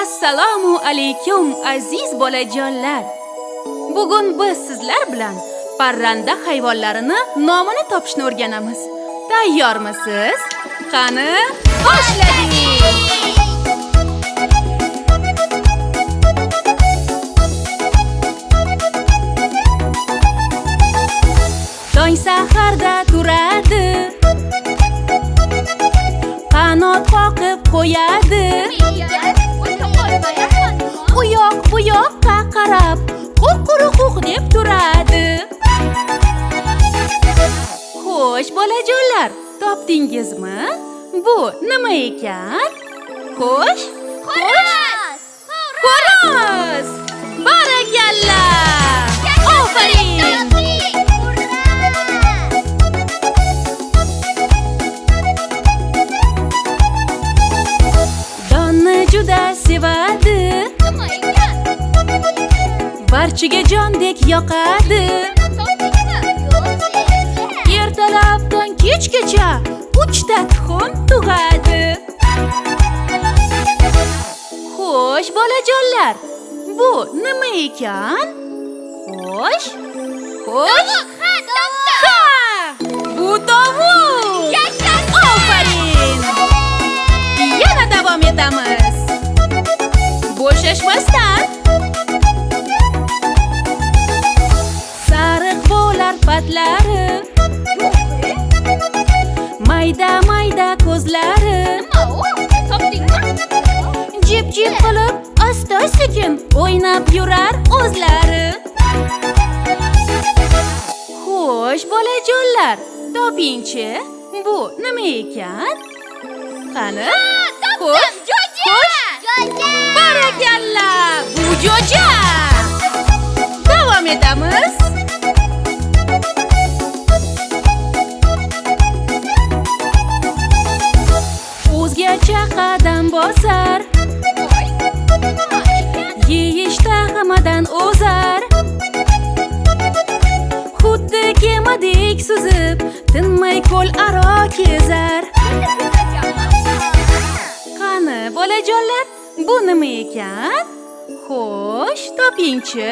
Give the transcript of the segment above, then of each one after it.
Assalomu alaykum aziz bolajonlar. Bugun biz sizlar bilan parranda hayvonlarini nomini topishni o'rganamiz. Tayyormisiz? Qani, boshladik. Tong saharda turadi, qanot qoqib qo'yadi. U yoq bu yoqqa qarab, quruq deb turadi. Xo'sh, bolajonlar, topdingizmi? Bu nima ekan? Xo'sh? Xo'roz! Barakalla! Ofarin! Donni juda sevadi. Barchaga jondek yoqadi. Ertalabdan kechgacha 3 ta tuxum tug'adi. Xo'sh, bolajonlar, bu nima ekan? Xo'sh? Ha! Bu tovuq! Ofarin! Yana davom etamiz. Bo'shashmasdan sariq bo'lar patlari, mayda ko'zlari, jip qilib asta-sekin o'ynab yurar o'zlari. Xo'sh, bolajonlar, topingchi, bu nima ekan? Qani? Barakalla! Bu jo'ja! Davom etamiz. O'zgacha qadam bosar, yeyishda hammadan o'zar. Xuddi kemadek suzib, tinmay ko'l aro kezar. Qani, bolajonlar, bu nima ekan? Xo'sh, topingchi.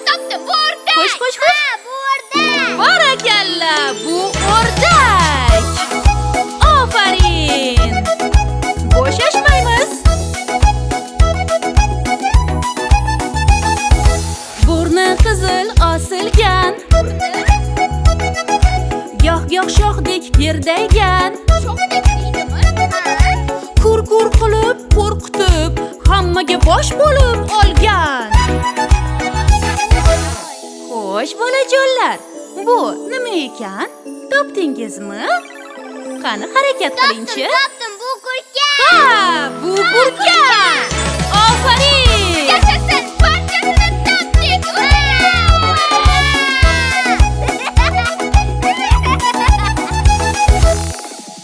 Topdim, bu o'rdak. Xo'sh. Bu o'rdak. Barakalla, bu o'rdak. Ofarin! Bo'shashmaymiz. Burni qizil osilgan, goh shoxdek perdaygan. Kur qilib qo'rqitib, hammaga bosh bo'lib olgan. Xo'sh, bolajonlar, bu nima ekan? Topdingizmi? Qani, harakat qilingchi. Topdim, bu kurka. Ha, bu kurka. Ofarin!